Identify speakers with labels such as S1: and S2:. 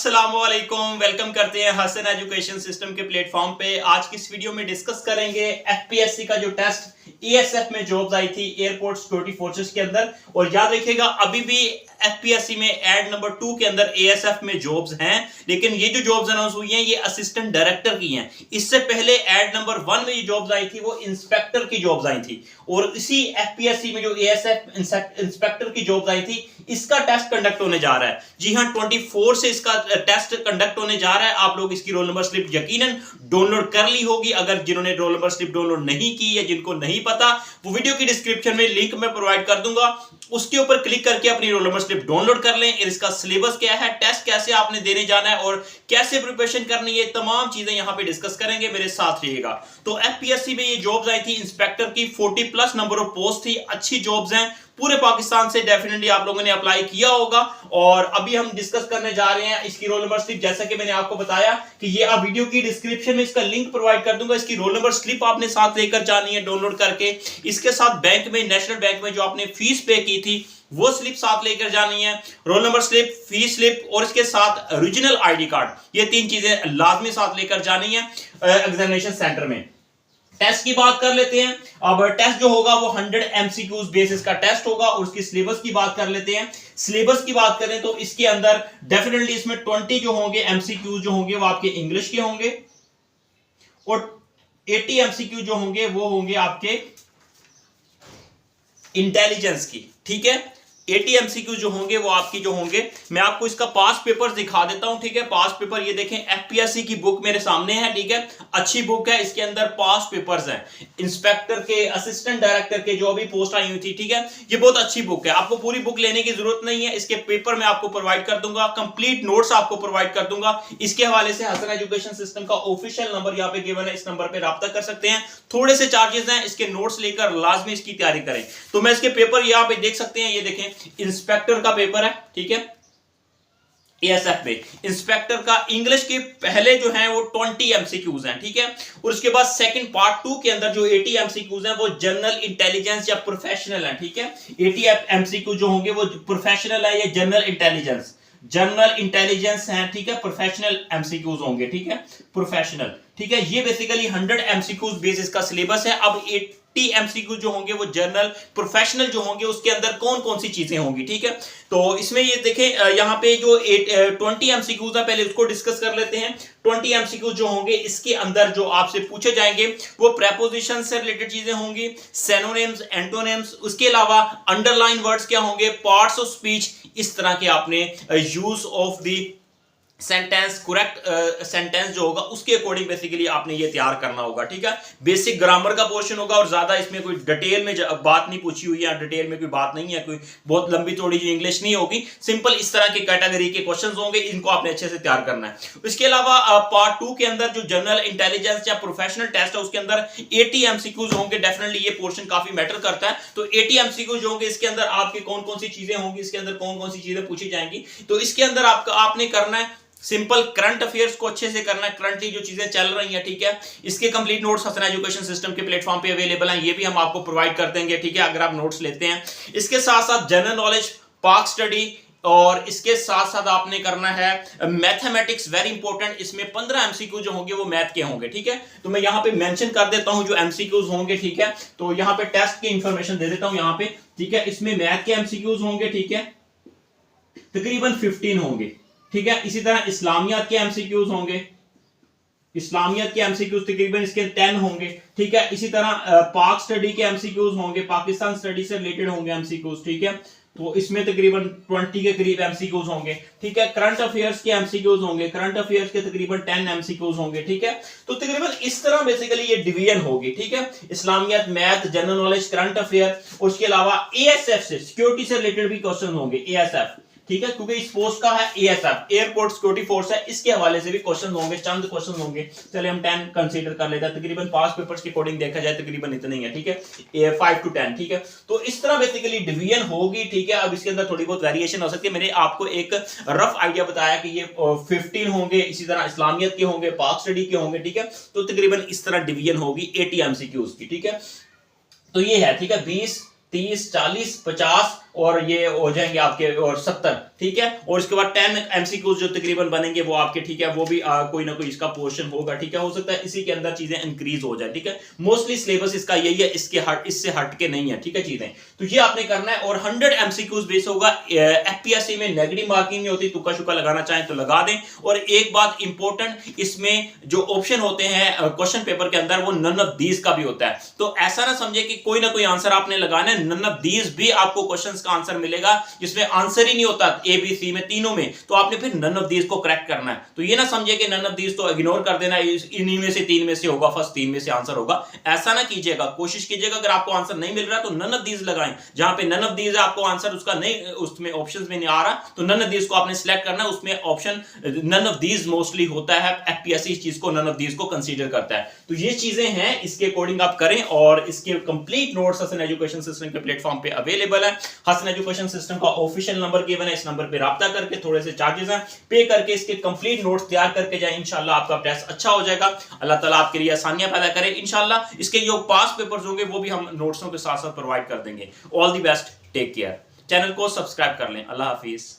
S1: अस्सलामुअलैकुम, वेलकम करते हैं हसन एजुकेशन सिस्टम के प्लेटफॉर्म पे। आज की इस वीडियो में डिस्कस करेंगे एफपीएससी का जो टेस्ट ईएसएफ में जॉब्स आई थी एयरपोर्ट सिक्योरिटी फोर्सेस के अंदर। और याद रखिएगा अभी भी एफपीएससी में एड नंबर 2 के अंदर एएसएफ में जॉब्स हैं, लेकिन ये जो जॉब्स अनाउंस हुई हैं ये असिस्टेंट डायरेक्टर की हैं। इससे पहले एड नंबर 1 में ये जॉब्स आई थी वो इंस्पेक्टर की जॉब्स आई थी। और इसी एफपीएससी में जो एएसएफ इंस्पेक्टर की जॉब्स आई थी इसका टेस्ट कंडक्ट होने जा रहा है। जी हां, 24 से इसका टेस्ट कंडक्ट होने जा रहा है। आप लोग इसकी रोल नंबर स्लिप यकीनन डाउनलोड कर ली होगी। अगर जिन्होंने रोल नंबर स्लिप डाउनलोड नहीं की या जिनको नहीं पता, वो वीडियो की डिस्क्रिप्शन में लिंक मैं प्रोवाइड कर दूंगा, उसके ऊपर क्लिक करके अपनी रोल नंबर स्लिप डाउनलोड कर लें। इसका सिलेबस क्या है, टेस्ट कैसे आपने देने जाना है और कैसे प्रिपरेशन करनी है, तमाम चीजें यहां पे डिस्कस करेंगे। मेरे साथ रहिएगा। तो एफपीएससी में ये जॉब्स आई थी इंस्पेक्टर की, 40 प्लस नंबर ऑफ पोस्ट थी। अच्छी जॉब्स हैं, पूरे पाकिस्तान से डेफिनेटली आप लोगों ने अप्लाई किया होगा। और अभी हम डिस्कस करने जा रहे हैं इसकी रोल नंबर स्लिप। जैसा कि मैंने आपको बताया कि ये आप वीडियो की डिस्क्रिप्शन में इसका लिंक प्रोवाइड कर दूंगा। इसकी रोल नंबर स्लिप आपने साथ लेकर जानी है डाउनलोड करके। इसके साथ बैंक में, नेशनल बैंक में जो आपने फीस पे की थी वो स्लिप साथ लेकर जानी है। Roll number slip, fees slip और इसके साथ ओरिजिनल आईडी कार्ड, ये 3 चीजें लाजमी साथ लेकर जानी है एग्जामिनेशन सेंटर में। टेस्ट की बात कर लेते हैं। अब टेस्ट जो होगा वो 100 एमसीक्यूज बेसिस का टेस्ट होगा। और उसकी सिलेबस की बात कर लेते हैं। सिलेबस की बात करें तो इसके अंदर डेफिनेटली इसमें 20 जो होंगे एमसीक्यूज जो होंगे वो आपके इंग्लिश के होंगे और 80 एमसीक्यू जो होंगे वो होंगे आपके इंटेलिजेंस की। ठीक है, 80 एमसीक्यू जो होंगे वो आपकी जो होंगे, मैं आपको इसका पास पेपर दिखा देता हूं। ठीक है, पास पेपर ये देखें, एफपीएससी की बुक मेरे सामने है। ठीक है, अच्छी बुक है, इसके अंदर पास पेपर्स हैं इंस्पेक्टर के, असिस्टेंट डायरेक्टर के जो अभी पोस्ट आई हुई थी। ठीक है, ये बहुत अच्छी बुक है, आपको पूरी बुक लेने की जरूरत नहीं है। इसके पेपर मैं आपको प्रोवाइड कर दूंगा, कंप्लीट नोट्स आपको प्रोवाइड कर दूंगा। इसके हवाले से हसन एजुकेशन सिस्टम का ऑफिशियल नंबर यहाँ पे गिवन है, इस नंबर पे राब्ता कर सकते हैं। थोड़े से चार्जेस हैं, इसके नोट्स लेकर लाजमी इसकी तैयारी करें। तो मैं इसके पेपर यहाँ पे देख सकते हैं, ये देखें इंस्पेक्टर का पेपर है। ठीक है, एएसएफ में इंस्पेक्टर का इंग्लिश के पहले जो है वो 20 एमसीक्यूज हैं। ठीक है, और उसके बाद सेकंड पार्ट 2 के अंदर जो 80 एमसीक्यूज हैं वो जनरल इंटेलिजेंस या प्रोफेशनल है। ठीक है, 80 एमसीक्यू जो होंगे वो प्रोफेशनल है या जनरल इंटेलिजेंस, जनरल इंटेलिजेंस है। ठीक है, प्रोफेशनल एमसीक्यूज होंगे। ठीक है, प्रोफेशनल। ठीक है, ये बेसिकली 100 एमसीक्यूज बेसिस का सिलेबस है। अब 80 एमसीक्यू जो होंगे वो जनरल, प्रोफेशनल जो होंगे उसके अंदर कौन कौन सी चीजें होंगी। ठीक है, तो इसमें ये देखें, यहाँ पे जो 20 एमसीक्यूज है पहले उसको डिस्कस कर लेते हैं। 20 एमसीक्यूज जो होंगे इसके अंदर जो आपसे पूछे जाएंगे वो प्रेपोजिशन से रिलेटेड चीजें होंगी, सिनोनिम्स, एंटोनिम्स, उसके अलावा अंडरलाइन वर्ड्स क्या होंगे, पार्ट्स ऑफ स्पीच, इस तरह के आपने use of the sentence, correct sentence जो होगा उसके अकॉर्डिंग बेसिकली आपने ये तैयार करना होगा। ठीक है, बेसिक ग्रामर का पोर्शन होगा और ज्यादा इसमें कोई डिटेल में बात नहीं पूछी हुई है, डिटेल में कोई बात नहीं है, कोई बहुत लंबी चौड़ी जो इंग्लिश नहीं होगी। सिंपल इस तरह के कैटेगरी के क्वेश्चंस होंगे, इनको आपने अच्छे से तैयार करना है। इसके अलावा पार्ट 2 के अंदर जो जनरल इंटेलिजेंस या प्रोफेशनल टेस्ट है उसके अंदर 80 एमसीक्यूज होंगे। डेफिनेटली ये पोर्शन काफी मैटर करता है। तो 80 एमसीक्यूज होंगे, इसके अंदर आपके कौन कौन सी चीजें होंगी, इसके अंदर कौन कौन सी चीजें पूछी जाएंगी। तो इसके अंदर आपने करना है सिंपल करंट अफेयर्स को अच्छे से करना है, करंटली जो चीजें चल रही हैं। ठीक है, इसके complete notes Hasan education system के प्लेटफॉर्म पे अवेलेबल हैं, ये भी हम आपको प्रोवाइड कर देंगे। ठीक है, अगर आप नोट्स लेते हैं। इसके साथ साथ जनरल नॉलेज, पाक स्टडी और इसके साथ साथ आपने करना है मैथमेटिक्स, वेरी इंपॉर्टेंट। इसमें 15 एमसीक्यू जो होंगे वो मैथ के होंगे। ठीक है, तो मैं यहां पे मेंशन कर देता हूं जो एमसीक्यूज होंगे। ठीक है, तो यहां पे टेस्ट की इंफॉर्मेशन दे देता हूं यहां पे। ठीक है, इसमें मैथ के एमसीक्यूज होंगे। ठीक है, तकरीबन 15 होंगे। ठीक है, इसी तरह इस्लामियात के एमसीक्यूज होंगे, इस्लामियत के एमसीक्यूज तकरीबन इसके 10 होंगे। ठीक है, इसी तरह पाक स्टडी के एमसीक्यूज होंगे, पाकिस्तान स्टडी से रिलेटेड होंगे एमसीक्यूज। ठीक है, तो इसमें तकरीबन 20 के करीब एमसीक्यूज होंगे। ठीक है, करंट अफेयर्स के एमसीक्यूज होंगे, करंट अफेयर्स के तकरीबन 10 एमसीक्यूज होंगे। ठीक है, तो तकरीबन इस तरह बेसिकली ये डिवीजन होगी। ठीक है, इस्लामियत, math, general knowledge, current affair, उसके अलावा एएसएफ से, सिक्योरिटी से रिलेटेड भी क्वेश्चन होंगे, एएसएफ। ठीक है, क्योंकि इस पोस्ट का है एएसएफ, एयरपोर्ट सिक्योरिटी फोर्स है, इसके हवाले से भी क्वेश्चन होंगे, चंद क्वेश्चन होंगे। चलिए हम 10 कंसीडर कर लेते हैं। तकरीबन पास पेपर्स के अकॉर्डिंग देखा जाए तकरीबन इतने ही है। ठीक है, 5 to 10। ठीक है, तो इस तरह बेसिकली डिवीजन होगी। ठीक है, अब इसके अंदर थोड़ी बहुत वेरिएशन हो सकती है। मैंने आपको एक रफ आइडिया बताया कि ये 15 होंगे, इसी तरह इस्लामियत के होंगे, पाक स्टडी के होंगे। ठीक है, तो तकरीबन इस तरह डिवीजन होगी 80 एमसीक्यूज की। ठीक है, तो ये है। ठीक है, 20 30, 40, 50 और ये हो जाएंगे आपके और 70, ठीक है। और इसके बाद 10 एमसीक्यूज जो तकरीबन बनेंगे वो आपके, ठीक है, वो भी कोई ना कोई इसका पोर्शन होगा, ठीक है। हो सकता है इसी के अंदर चीजें इंक्रीज हो जाए, ठीक है। मोस्टली सिलेबस इसका यही है, इससे हट के नहीं है, ठीक है चीजें। तो ये आपने करना है और 100 एमसीक्यूज बेस होगा। एफपीएससी में नेगेटिव मार्किंग नहीं होती, तुक्का शुक्का लगाना चाहें तो लगा दें। और एक बात इंपॉर्टेंट, इसमें जो ऑप्शन होते हैं क्वेश्चन पेपर के अंदर वो नन ऑफ दीज का भी होता है। तो ऐसा ना समझे कि कोई ना कोई आंसर आपने लगाना है, नन ऑफ दीज भी आपको क्वेश्चंस का आंसर मिलेगा जिसमें आंसर ही नहीं होता ए बी सी में, तीनों में, तो आपने फिर नन ऑफ दीज को क्रैक करना है। तो ये ना समझे कि नन ऑफ दीज तो इग्नोर कर देना, इन्हीं में से 3 में से होगा, फर्स्ट 3 में से आंसर होगा, ऐसा ना कीजिएगा। कोशिश कीजिएगा अगर आपको आंसर नहीं मिल रहा तो नन ऑफ दीज लगाएं। जहां पे नन ऑफ दीज है आपको आंसर उसका नहीं, उसमें ऑप्शंस में नहीं आ रहा, तो नन ऑफ दीज को आपने सिलेक्ट करना है। उसमें option none of these mostly होता है, एफपीएससी इस चीज को नन ऑफ दीज को कंसीडर करता है। तो ये चीजें हैं, इसके अकॉर्डिंग आप करें। और इसके complete notes Hasan education system के प्लेटफॉर्म पे अवेलेबल है। हसन एजुकेशन सिस्टम का ऑफिशियल नंबर गिवन है, इस नंबर पे राब्ता करके, थोड़े से चार्जेस हैं, पे करके इसके कंप्लीट नोट्स तैयार करके जाए, इंशाल्लाह आपका टेस्ट अच्छा हो जाएगा। अल्लाह ताला आपके लिए आसानियां पैदा करे इंशाल्लाह। इसके जो पास पेपर्स होंगे वो भी हम नोट्सों के साथ साथ प्रोवाइड कर देंगे। All the best, take care. Channel को सब्सक्राइब कर लें। अल्लाह हाफिज।